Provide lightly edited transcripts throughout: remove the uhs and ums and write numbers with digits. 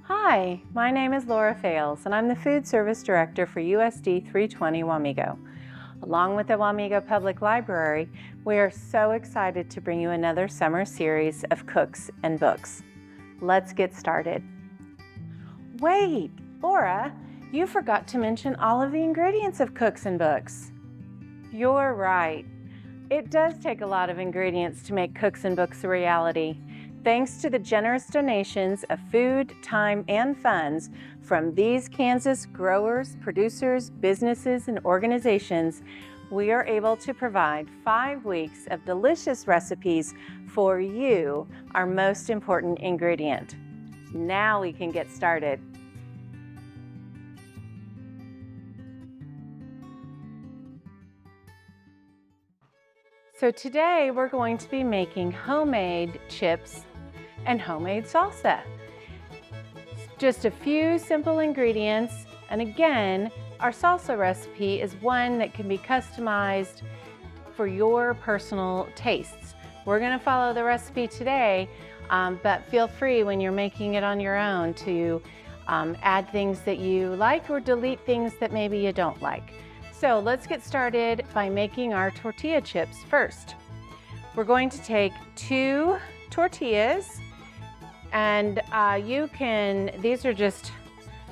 Hi, my name is Laura Fales, and I'm the Food Service Director for USD 320 Wamego. Along with the Wamego Public Library, we are so excited to bring you another summer series of cooks and books. Let's get started. Wait, Laura, you forgot to mention all of the ingredients of cooks and books. You're right. It does take a lot of ingredients to make cooks and books a reality. Thanks to the generous donations of food, time, and funds from these Kansas growers, producers, businesses, and organizations, we are able to provide 5 weeks of delicious recipes for you, our most important ingredient. Now we can get started. So today we're going to be making homemade chips and homemade salsa. Just a few simple ingredients, and again, our salsa recipe is one that can be customized for your personal tastes. We're going to follow the recipe today, but feel free when you're making it on your own to add things that you like or delete things that maybe you don't like. So let's get started by making our tortilla chips first. We're going to take 2 tortillas, and these are just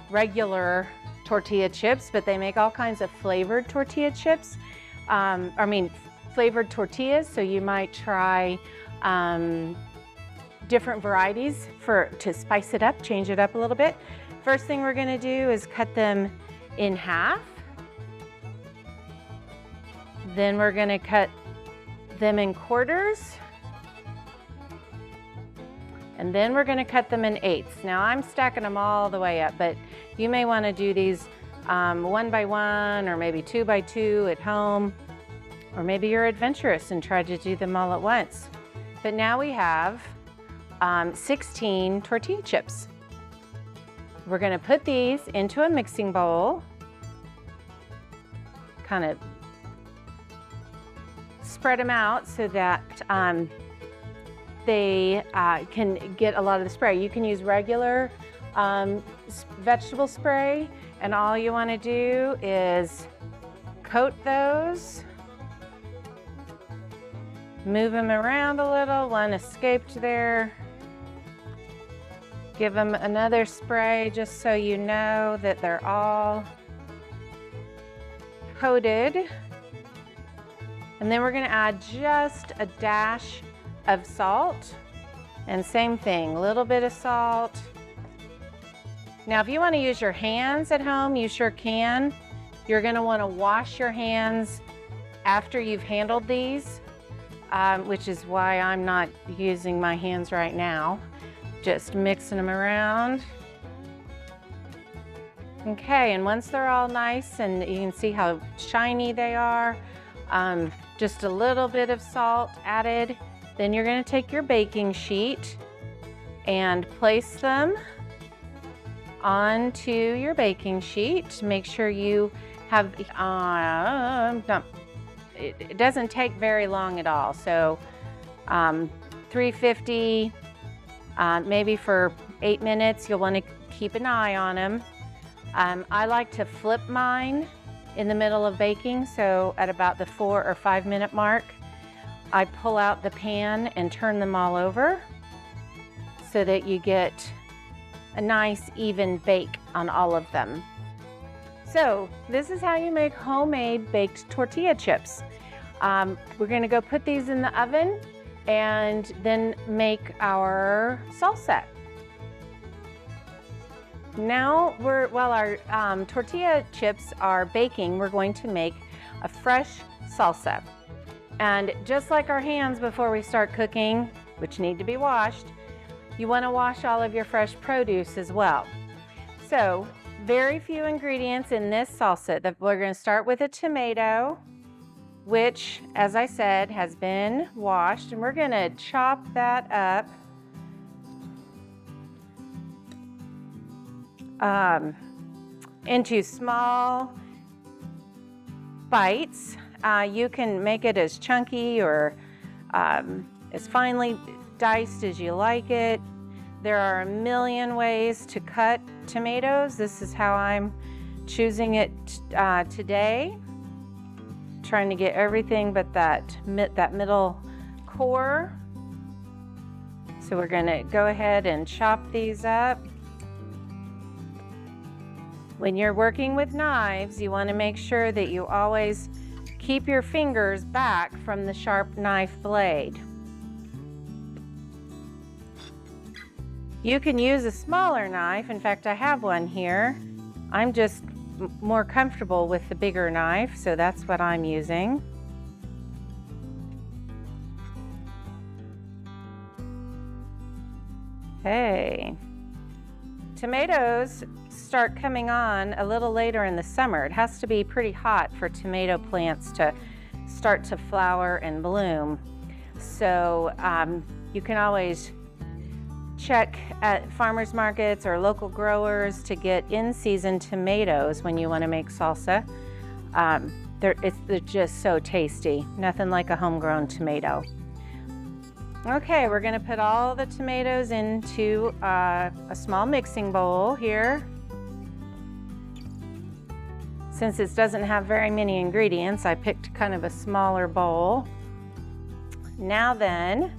regular tortilla chips, but they make all kinds of flavored tortilla chips. Flavored tortillas, so you might try different varieties to spice it up, change it up a little bit. First thing we're gonna do is cut them in half. Then we're gonna cut them in quarters. And then we're gonna cut them in eighths. Now I'm stacking them all the way up, but you may wanna do these 1 by 1 or maybe 2 by 2 at home, or maybe you're adventurous and try to do them all at once. But now we have 16 tortilla chips. We're gonna put these into a mixing bowl, kind of spread them out so that they can get a lot of the spray. You can use regular vegetable spray, and all you want to do is coat those, move them around a little. One escaped there. Give them another spray just so you know that they're all coated. And then we're gonna add just a dash of salt, and same thing, a little bit of salt. Now, if you wanna use your hands at home, you sure can. You're gonna wanna wash your hands after you've handled these, which is why I'm not using my hands right now. Just mixing them around. Okay, and once they're all nice and you can see how shiny they are, just a little bit of salt added. Then you're going to take your baking sheet and place them onto your baking sheet. Make sure you have, it doesn't take very long at all. So 350, maybe for 8 minutes. You'll want to keep an eye on them. I like to flip mine in the middle of baking, so at about the 4 or 5 minute mark, I pull out the pan and turn them all over so that you get a nice even bake on all of them. So this is how you make homemade baked tortilla chips. We're gonna go put these in the oven and then make our salsa. Now, while our tortilla chips are baking, we're going to make a fresh salsa. And just like our hands before we start cooking, which need to be washed, you want to wash all of your fresh produce as well. So, very few ingredients in this salsa. We're going to start with a tomato, which, as I said, has been washed, and we're going to chop that up into small bites. You can make it as chunky or as finely diced as you like it. There are a million ways to cut tomatoes. This is how I'm choosing it today. Trying to get everything but that middle core. So we're gonna go ahead and chop these up. When you're working with knives, you wanna make sure that you always keep your fingers back from the sharp knife blade. You can use a smaller knife. In fact, I have one here. I'm just more comfortable with the bigger knife, so that's what I'm using. Okay. Tomatoes start coming on a little later in the summer. It has to be pretty hot for tomato plants to start to flower and bloom. So you can always check at farmers markets or local growers to get in-season tomatoes when you want to make salsa. They're just so tasty. Nothing like a homegrown tomato. Okay, we're going to put all the tomatoes into a small mixing bowl here. Since it doesn't have very many ingredients, I picked kind of a smaller bowl. Now then,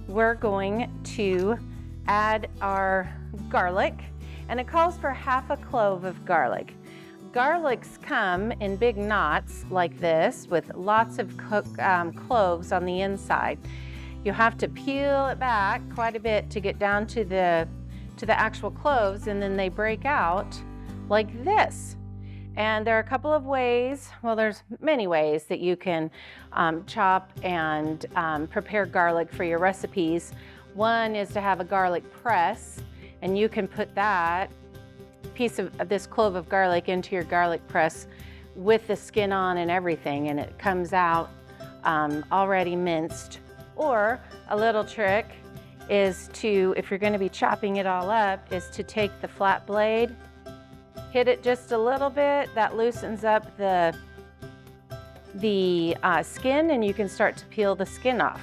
we're going to add our garlic, and it calls for half a clove of garlic. Garlics come in big knots like this with lots of cloves on the inside. You have to peel it back quite a bit to get down to the actual cloves, and then they break out like this. And there are a couple of ways, well, there's many ways that you can chop and prepare garlic for your recipes. One is to have a garlic press, and you can put that piece of this clove of garlic into your garlic press with the skin on and everything, and it comes out already minced. Or a little trick is to, if you're going to be chopping it all up, is to take the flat blade, hit it just a little bit. That loosens up the skin, and you can start to peel the skin off.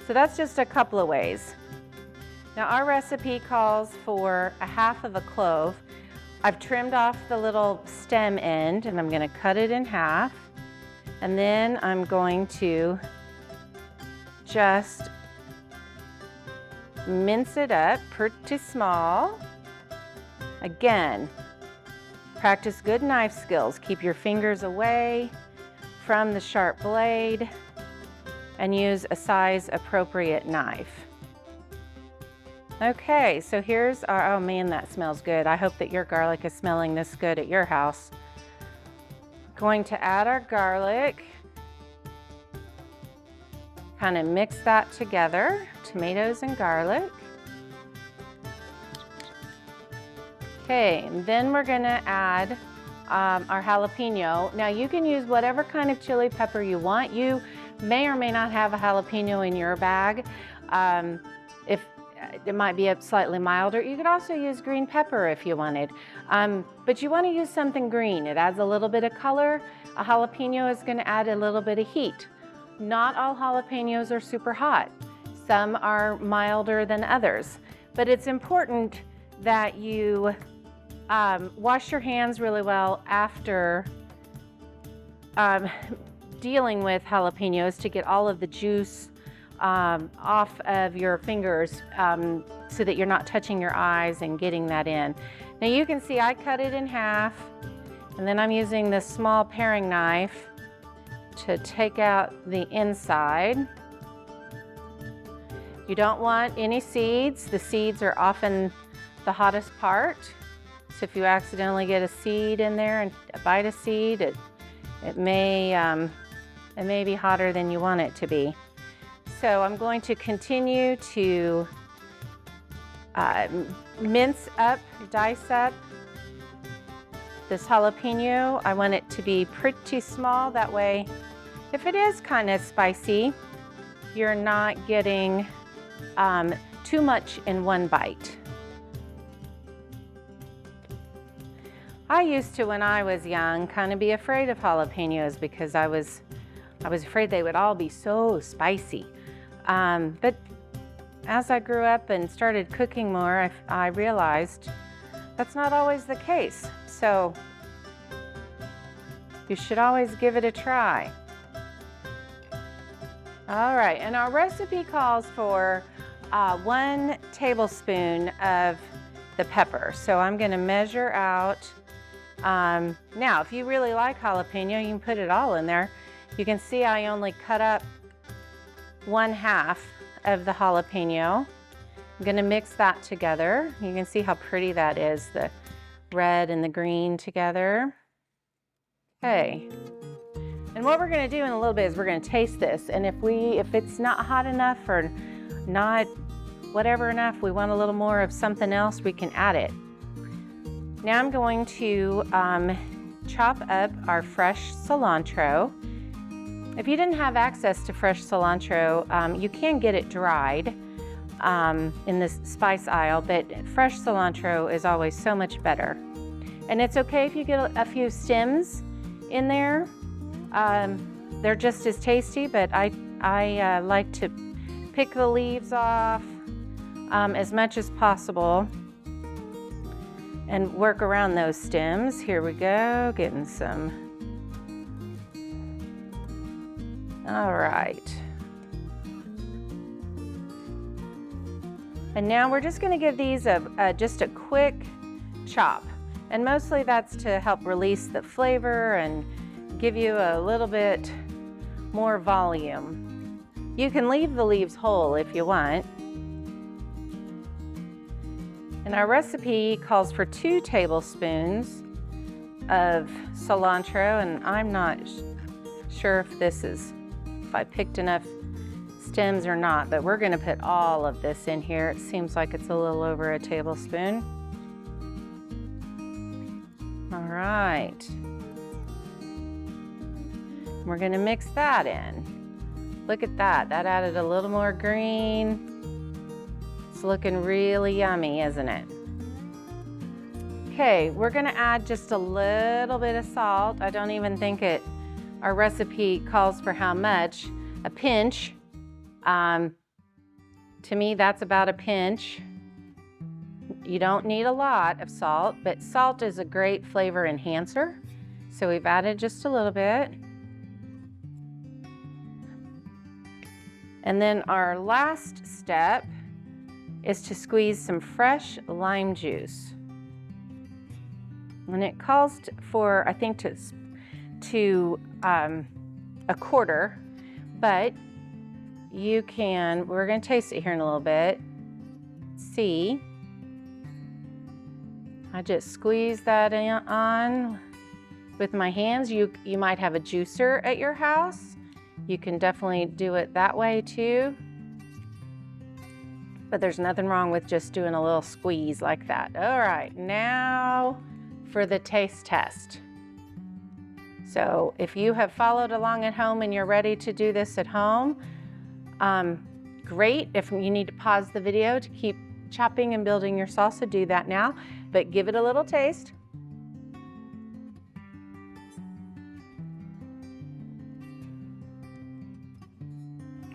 So that's just a couple of ways. Now our recipe calls for a half of a clove. I've trimmed off the little stem end, and I'm going to cut it in half. And then I'm going to just mince it up pretty small. Again, practice good knife skills. Keep your fingers away from the sharp blade and use a size appropriate knife. Okay, so here's our, oh man, that smells good. I hope that your garlic is smelling this good at your house. Going to add our garlic. Kind of mix that together, tomatoes and garlic. Okay, and then we're gonna add our jalapeno. Now you can use whatever kind of chili pepper you want. You may or may not have a jalapeno in your bag. If it might be a slightly milder. You could also use green pepper if you wanted. But you want to use something green. It adds a little bit of color. A jalapeno is going to add a little bit of heat. Not all jalapenos are super hot. Some are milder than others. But it's important that you wash your hands really well after dealing with jalapenos to get all of the juice off of your fingers so that you're not touching your eyes and getting that in. Now you can see I cut it in half, and then I'm using this small paring knife to take out the inside. You don't want any seeds. The seeds are often the hottest part. So if you accidentally get a seed in there and bite a seed, it may be hotter than you want it to be. So I'm going to continue to mince up, dice up this jalapeno. I want it to be pretty small. That way, if it is kind of spicy, you're not getting too much in one bite. I used to, when I was young, kind of be afraid of jalapenos because I was afraid they would all be so spicy. But as I grew up and started cooking more, I realized that's not always the case. So you should always give it a try. All right, and our recipe calls for 1 tablespoon of the pepper. So I'm gonna measure out, now if you really like jalapeno, you can put it all in there. You can see I only cut up 1/2 of the jalapeno. I'm gonna mix that together. You can see how pretty that is, the red and the green together. Okay. And what we're gonna do in a little bit is we're gonna taste this, and if it's not hot enough or not whatever enough, we want a little more of something else, we can add it. Now I'm going to chop up our fresh cilantro. If you didn't have access to fresh cilantro, you can get it dried in the spice aisle, but fresh cilantro is always so much better. And it's okay if you get a few stems in there. They're just as tasty, but I like to pick the leaves off as much as possible and work around those stems. Here we go, getting some. All right. And now we're just gonna give these just a quick chop. And mostly that's to help release the flavor and give you a little bit more volume. You can leave the leaves whole if you want. And our recipe calls for 2 tablespoons of cilantro, and I'm not sure if I picked enough stems or not, but we're gonna put all of this in here. It seems like it's a little over a tablespoon. All right. We're gonna mix that in. Look at that, that added a little more green. It's looking really yummy, isn't it? Okay, we're gonna add just a little bit of salt. I don't even think our recipe calls for how much, a pinch. To me, that's about a pinch. You don't need a lot of salt, but salt is a great flavor enhancer. So we've added just a little bit. And then our last step is to squeeze some fresh lime juice. And it calls for, I think, to a quarter, but we're gonna taste it here in a little bit. See, I just squeeze that on with my hands. You might have a juicer at your house. You can definitely do it that way too. But there's nothing wrong with just doing a little squeeze like that. All right, now for the taste test. So if you have followed along at home and you're ready to do this at home, great. If you need to pause the video to keep chopping and building your salsa, do that now, but give it a little taste.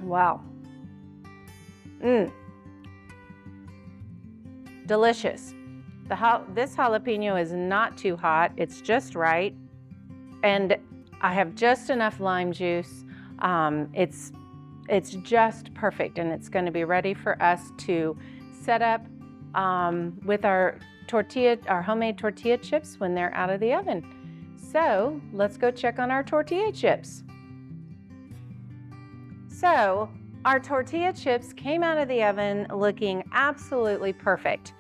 Wow. Delicious. This jalapeno is not too hot. It's just right. And I have just enough lime juice. It's just perfect, and it's going to be ready for us to set up with our homemade tortilla chips when they're out of the oven. So let's go check on our tortilla chips. So our tortilla chips came out of the oven looking absolutely perfect.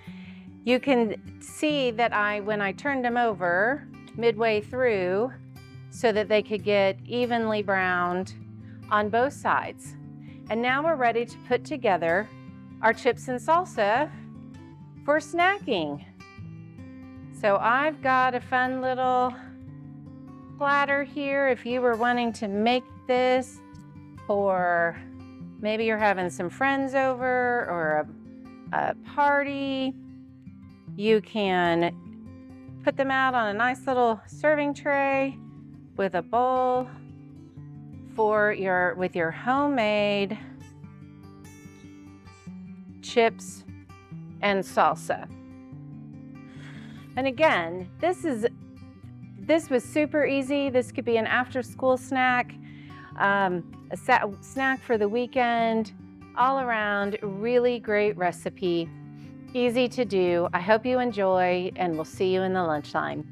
You can see that when I turned them over midway through so that they could get evenly browned on both sides. And now we're ready to put together our chips and salsa for snacking. So I've got a fun little platter here. If you were wanting to make this, or maybe you're having some friends over or a party, you can put them out on a nice little serving tray with a bowl with your homemade chips, and salsa. And again, this was super easy. This could be an after-school snack, a snack for the weekend, all around really great recipe, easy to do. I hope you enjoy, and we'll see you in the lunchtime.